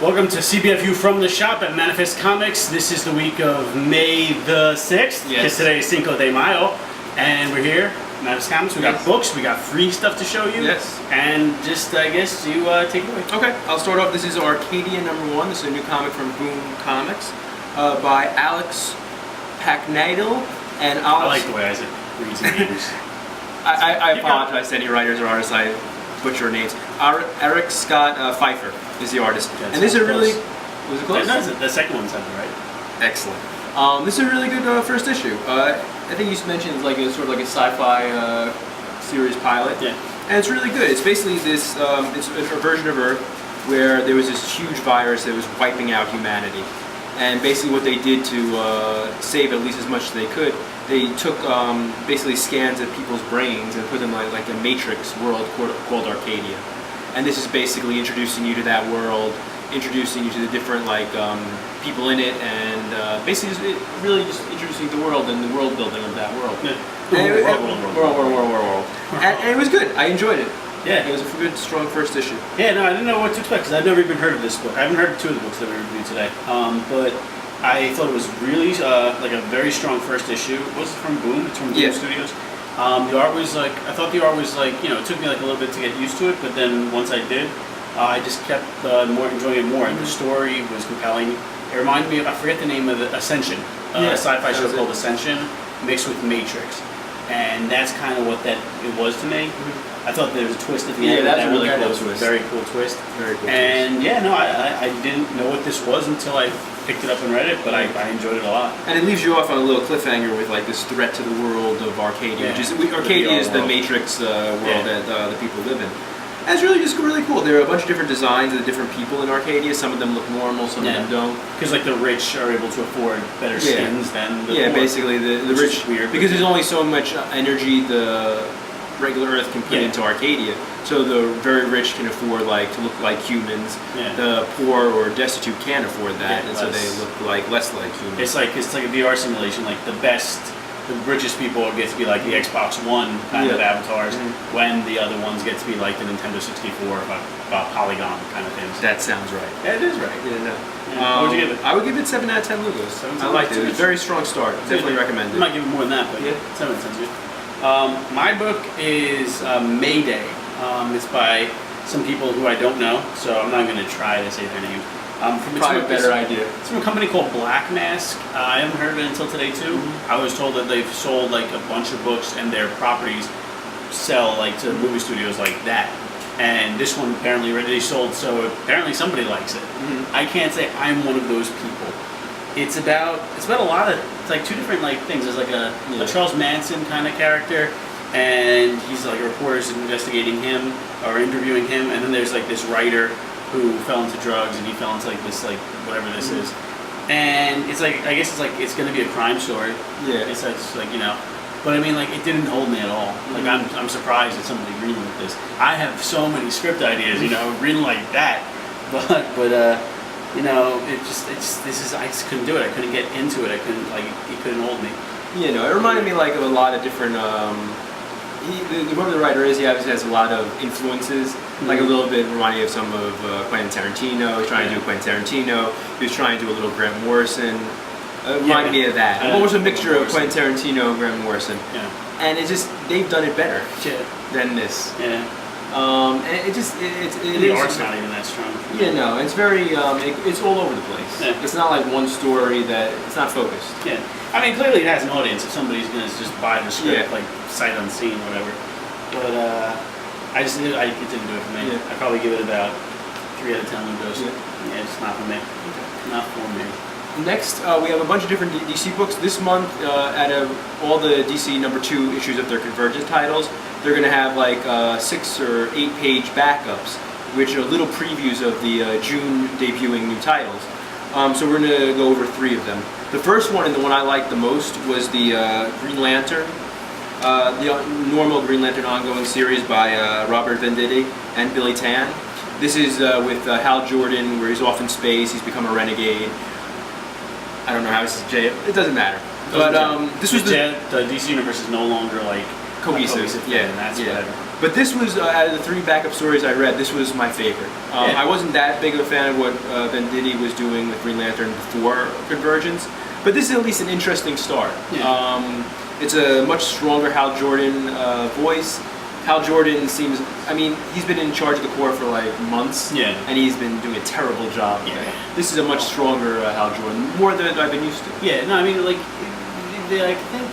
Welcome to Cbfu from the shop at Manifest Comics. This is the week of May the 6th, because today is Cinco de Mayo, and we're here, Manifest Comics. We got books, we got free stuff to show you, and just, I guess, you take it away. Okay, I'll start off. This is Arcadia #1. This is a new comic from Boom Comics by Alex Packnadel and Alex... I like the way I said reads names. I apologize to any writers or artists I butcher names. Eric Scott Pfeiffer is the artist. That's and this is a really... Was it close? The second one sounded right. Excellent. This is a really good first issue. I think you mentioned it's like a sort of like a sci-fi series pilot. Yeah. And it's really good. It's basically this, it's a version of Earth where there was this huge virus that was wiping out humanity. And basically what they did to save at least as much as they could, they took basically scans of people's brains and put them like a matrix world called Arcadia. And this is basically introducing you to that world, introducing you to the different people in it, and basically really just introducing the world and the world building of that world. Yeah. World. And it was good. I enjoyed it. Yeah. It was a good, strong first issue. Yeah, no, I didn't know what to expect because I've never even heard of this book. I haven't heard of two of the books that we reviewed today. But I thought it was really like a very strong first issue. Was it from Boom? It's from Boom Studios. The art was like, I thought the art was like, you know, it took me like a little bit to get used to it, but then once I did, I just kept enjoying it more. And the story was compelling. It reminded me of, I forget the name of it, Ascension. A sci-fi show called Ascension, mixed with Matrix. And that's kind of what it was to me. I thought there was a twist at the end. Yeah, that's a really cool twist. Very cool twist. Very cool and yeah, no, I didn't know what this was until I picked it up and read it, but I enjoyed it a lot. And it leaves you off on a little cliffhanger with like this threat to the world of Arcadia, which is Arcadia is the Matrix world that the people live in. And it's really just really cool. There are a bunch of different designs of the different people in Arcadia. Some of them look normal, some of them don't. Because like the rich are able to afford better skins than the poor. Basically the rich. Weird. Because there's only so much energy the regular Earth can put into Arcadia. So the very rich can afford to look like humans. Yeah. The poor or destitute can't afford that, and so they look less like humans. It's like a VR simulation. Like the richest people get to be like the Xbox One kind of avatars, when the other ones get to be like the Nintendo 64 polygon kind of things. That sounds right. Yeah, it is right. What would you give it? I would give it 7 out of 10 Lugos. I liked it. It was a very strong start. Definitely recommend it. I might give it more than that, but 7 out of 10 is good. My book is Mayday. It's by some people who I don't know, so I'm not going to try to say their names. Probably a better idea. It's from a company called Black Mask. I haven't heard of it until today too. I was told that they've sold like a bunch of books and their properties sell to movie studios like that. And this one apparently already sold, so apparently somebody likes it. I can't say I'm one of those people. It's about a lot of, it's like two different things. There's like a Charles Manson kind of character, and he's like a reporter's investigating him or interviewing him, and then there's like this writer who fell into drugs, and he fell into this whatever this is, and it's like, I guess it's going to be a crime story. It's but I mean it didn't hold me at all. I'm surprised that somebody reading with this. I have so many script ideas, written like that, but it just I just couldn't do it. I couldn't get into it. I couldn't it couldn't hold me. It reminded me of a lot of different. Whoever the writer is, he obviously has a lot of influences. Like a little bit reminding me of some of Quentin Tarantino. He was trying to do Quentin Tarantino. He was trying to do a little Grant Morrison. Reminded me of that. It was a mixture of Quentin Tarantino and Grant Morrison. And it's just they've done it better than this. And the art's not even that strong. It's very it's all over the place. It's not like one story that it's not focused. I mean, clearly it has an audience if somebody's going to just buy the script, sight unseen, whatever. But it didn't do it for me. I'd probably give it about 3 out of 10 Lugos. It's not for me. Not for me. Next, we have a bunch of different DC books. This month, out of all the DC #2 issues of their Convergent titles, they're going to have 6 or 8 page backups, which are little previews of the June debuting new titles. So we're going to go over 3 of them. The first one, and the one I liked the most, was the Green Lantern, the normal Green Lantern ongoing series by Robert Venditti and Billy Tan. This is with Hal Jordan, where he's off in space, he's become a renegade. I don't know how this is it doesn't matter. But this was the DC universe is no longer cohesive. Yeah, and that's whatever. But this was, out of the 3 backup stories I read, this was my favorite. I wasn't that big of a fan of what Venditti was doing with Green Lantern before Convergence, but this is at least an interesting start. Yeah. It's a much stronger Hal Jordan voice. Hal Jordan seems, I mean, he's been in charge of the Corps for like months, and he's been doing a terrible job. Yeah. This is a much stronger Hal Jordan, more than I've been used to. Yeah, no, I mean, like, I think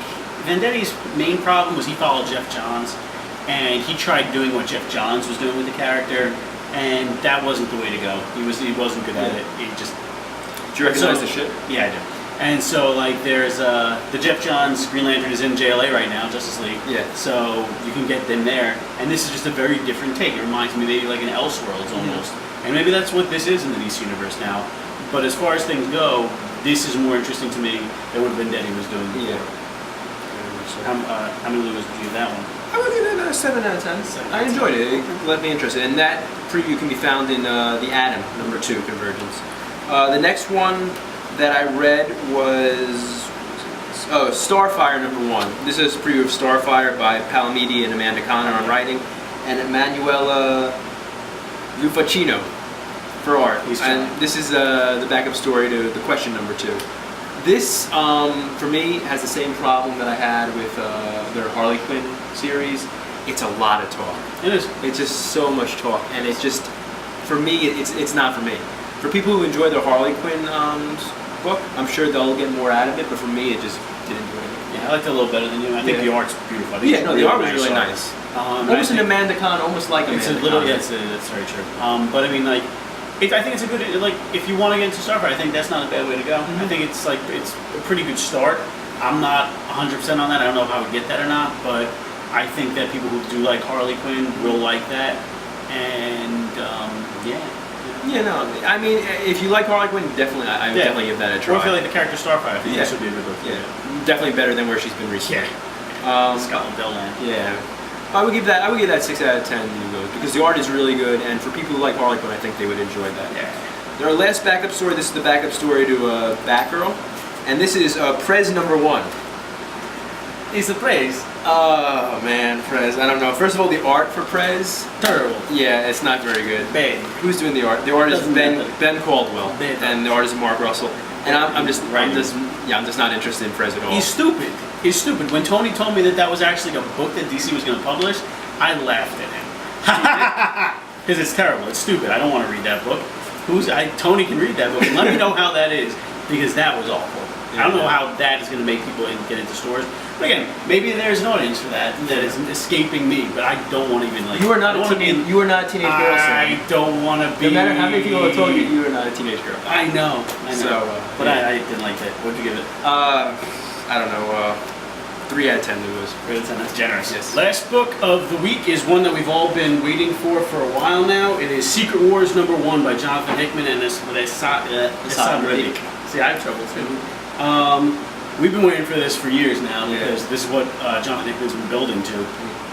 Venditti's main problem was he followed Jeff Johns, and he tried doing what Jeff Johns was doing with the character, and that wasn't the way to go. He wasn't good at it. He just. Do you recognize the shit? Yeah, I do. And so, like, there's the Jeff Johns Green Lantern is in JLA right now, Justice League. Yeah. So you can get them there, and this is just a very different take. It reminds me maybe like an Elseworlds almost, and maybe that's what this is in the DC universe now. But as far as things go, this is more interesting to me than what Venditti was doing before. Yeah. How many Lewis did you give that one? I would give it a 7 out of 10. I enjoyed it. It left me interested, and that preview can be found in the Atom #2 Convergence. The next one that I read was Starfire #1. This is a preview of Starfire by Palomidi and Amanda Connor on writing, and Emanuela Lufacino for art. And this is the backup story to the Question #2. This, for me, has the same problem that I had with their Harley Quinn series. It's a lot of talk. It is. It's just so much talk, and it just, for me, it's not for me. For people who enjoy the Harley Quinn book, I'm sure they'll get more out of it, but for me, it just didn't do anything. Yeah, I liked it a little better than you. I think the art's beautiful. The art was really nice. Almost an Amanda Khan, almost like Amanda Khan. Yes, that's very true. But I mean, like, I think it's a good, like, if you want to get into Starfire, I think that's not a bad way to go. I think it's a pretty good start. I'm not 100% on that. I don't know if I would get that or not, but I think that people who do like Harley Quinn will like that. And yeah. Yeah, no, I mean, if you like Harley Quinn, definitely, I would definitely give that a try. Or if you like the character Starfire, I think this would be a good book. Yeah, definitely better than where she's been recently. Scotland Bellland. Yeah, I would give that 6 out of 10 because the art is really good, and for people who like Harley Quinn, I think they would enjoy that. Yeah. Our last backup story. This is the backup story to Batgirl, and this is Prez #1. Is the Prez? Oh man, Prez. I don't know. First of all, the art for Prez. Terrible. Yeah, it's not very good. Bad. Who's doing the art? The art is Ben Caldwell, and the art is Mark Russell. And I'm just not interested in Prez at all. He's stupid. He's stupid. When Tony told me that was actually a book that DC was going to publish, I laughed at him. Because it's terrible. It's stupid. I don't want to read that book. Tony can read that book. And let me know how that is, because that was awful. I don't know how that is going to make people get into stores. But again, maybe there's an audience for that is escaping me. But I don't want to even like. You are not a teenage. You are not a teenage girl. I don't want to be. No matter how many people have told you, you are not a teenage girl. I know. So, but I didn't like that. What'd you give it? I don't know. 3 out of 10 it was. 3 out of 10. That's generous. Yes. Last book of the week is one that we've all been waiting for a while now. It is Secret Wars #1 by Jonathan Hickman and Assad Riddick. See, I have trouble too. We've been waiting for this for years now because this is what Jonathan Hickman's been building to.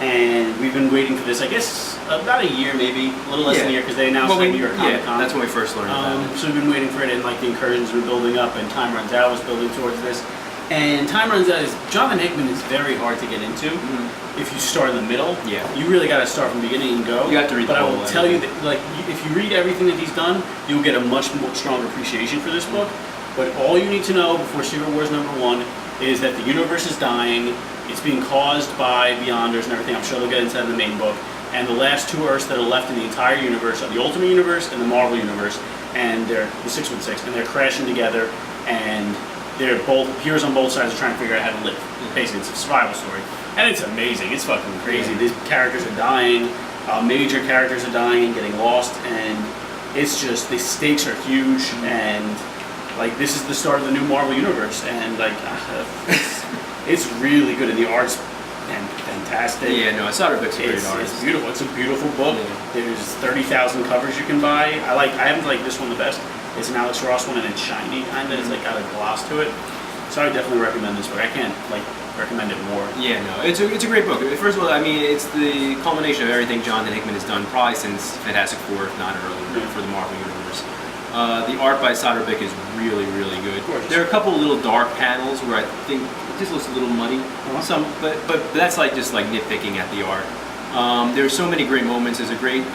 And we've been waiting for this, I guess, about a year maybe, a little less than a year because they announced it at New York Comic Con. That's when we first learned about it. So we've been waiting for it, and like the incursions were building up, and Time Runs Out was building towards this. And Time Runs Out Jonathan Hickman is very hard to get into if you start in the middle. Yeah. You really got to start from the beginning and go. You have to read the whole. But I will tell you that, like, if you read everything that he's done, you'll get a much more stronger appreciation for this book. But all you need to know before Secret Wars #1 is that the universe is dying. It's being caused by Beyonders and everything. I'm sure they'll get into that in the main book. And the last 2 Earths that are left in the entire universe are the Ultimate Universe and the Marvel Universe. And they're the 616, and they're crashing together. And they're both heroes on both sides are trying to figure out how to live. Basically, it's a survival story, and it's amazing. It's fucking crazy. These characters are dying. Major characters are dying and getting lost, and it's just the stakes are huge. And like this is the start of the new Marvel universe, and like it's really good, and the art's fantastic. Yeah, no, Assad Riddick's a great artist. It's beautiful. It's a beautiful book. There's 30,000 covers you can buy. I haven't liked this one the best. It's an Alex Ross one, and it's shiny, kind of. It's like got a gloss to it. So I would definitely recommend this book. I can't recommend it more. Yeah, no, it's a great book. First of all, I mean, it's the culmination of everything Jonathan Hickman has done, probably since Fantastic Four, if not earlier, for the Marvel Universe. The art by Assad Riddick is really, really good. There are a couple of little dark panels where I think it just looks a little muddy. But that's like just like nitpicking at the art. There's so many great moments. There's a great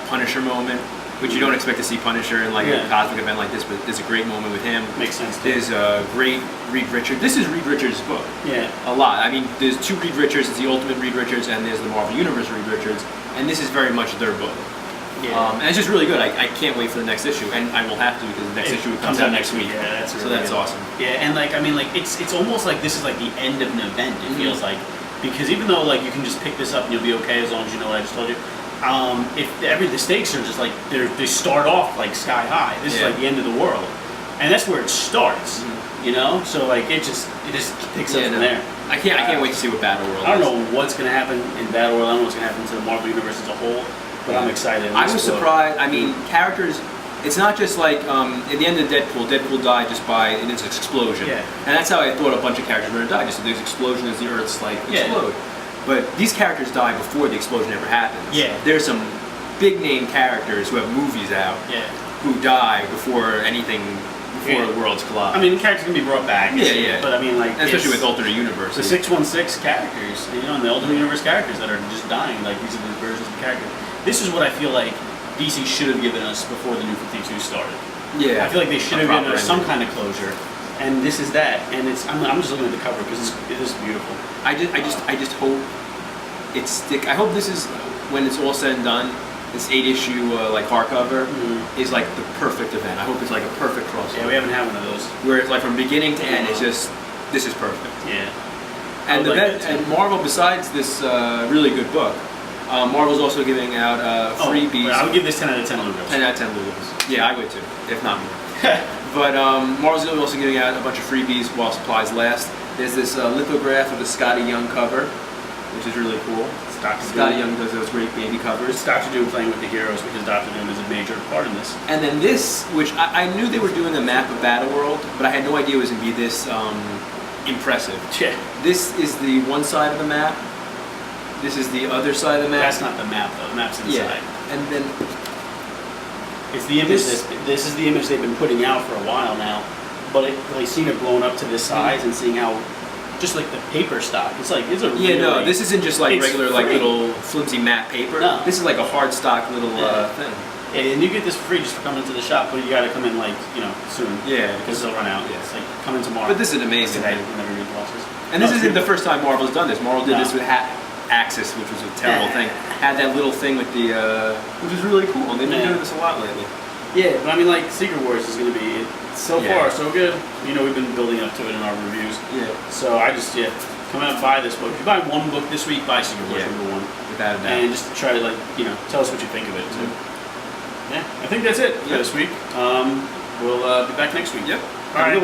Punisher moment, which you don't expect to see Punisher in like a cosmic event like this, but there's a great moment with him. Makes sense. There's a great Reed Richards. This is Reed Richards' book. Yeah. A lot. I mean, there's two Reed Richards. It's the Ultimate Reed Richards, and there's the Marvel Universe Reed Richards, and this is very much their book. Yeah. And it's just really good. I can't wait for the next issue, and I will have to because the next issue comes out next week. Yeah, that's really so that's good. awesome. Yeah, and like I mean, like it's almost like this is like the end of an event. It feels like, because even though like you can just pick this up and you'll be okay as long as you know what I just told you. The stakes are just like they start off like sky high. This is like the end of the world, and that's where it starts. You know, so like it just picks up from there. I can't wait to see what Battle World. I don't know what's gonna happen in Battle World. I don't know what's gonna happen to the Marvel Universe as a whole, but I'm excited. I was surprised. I mean, characters. It's not just like at the end of Deadpool died just by an explosion. Yeah. And that's how I thought a bunch of characters were gonna die. Just this explosion as the Earth's like explode. But these characters die before the explosion ever happens. Yeah. There's some big name characters who have movies out who die before anything, before the worlds collide. I mean, characters can be brought back. Yeah. But I mean, like, especially with alternate universes. The 616 characters, you know, and the alternate universe characters that are just dying. Like, these are the versions of the characters. This is what I feel like DC should have given us before the New 52 started. Yeah. I feel like they should have given us some kind of closure. And this is that, and I'm just looking at the cover because it is beautiful. I just hope it stick. I hope this is when it's all said and done. This 8-issue like hardcover is like the perfect event. I hope it's like a perfect crossover. Yeah, we haven't had one of those. Where it's like from beginning to end, it's just this is perfect. Yeah. And and Marvel, besides this really good book, Marvel's also giving out freebies. I would give this 10 out of 10 Lugos. 10 out of 10 Lugos. Yeah, I would too, if not more. But Marvel's also giving out a bunch of freebies while supplies last. There's this lithograph of the Scotty Young cover, which is really cool. Scotty Young does those great baby covers. It's Dr. Doom playing with the heroes because Dr. Doom is a major part in this. And then this, which I knew they were doing a map of Battleworld, but I had no idea it was going to be this impressive. Yeah. This is the one side of the map. This is the other side of the map. That's not the map though. The map's inside. Yeah. And then it's the image. This is the image they've been putting out for a while now, but like seeing it blown up to this size and seeing how just like the paper stock. It's like it's a no. This isn't just like regular free. like little flimsy matte paper. No. This is like a hard stock little thing. Yeah, and you get this for free just for coming to the shop, but you got to come in like soon. Yeah, because they'll run out. Yeah. It's like coming tomorrow. But this is amazing. Today, whenever you losses. And this isn't the first time Marvel's done this. Marvel did this with Axis, which was a terrible thing. Had that little thing with the, which was really cool. And they've been doing this a lot lately. Yeah, but I mean, like Secret Wars is going to be so far so good. You know, we've been building up to it in our reviews. Yeah. So I just come out and buy this book. If you buy one book this week, buy Secret Wars #1. Without a doubt. And just try to tell us what you think of it too. Yeah, I think that's it for this week. We'll be back next week. Yep. All right.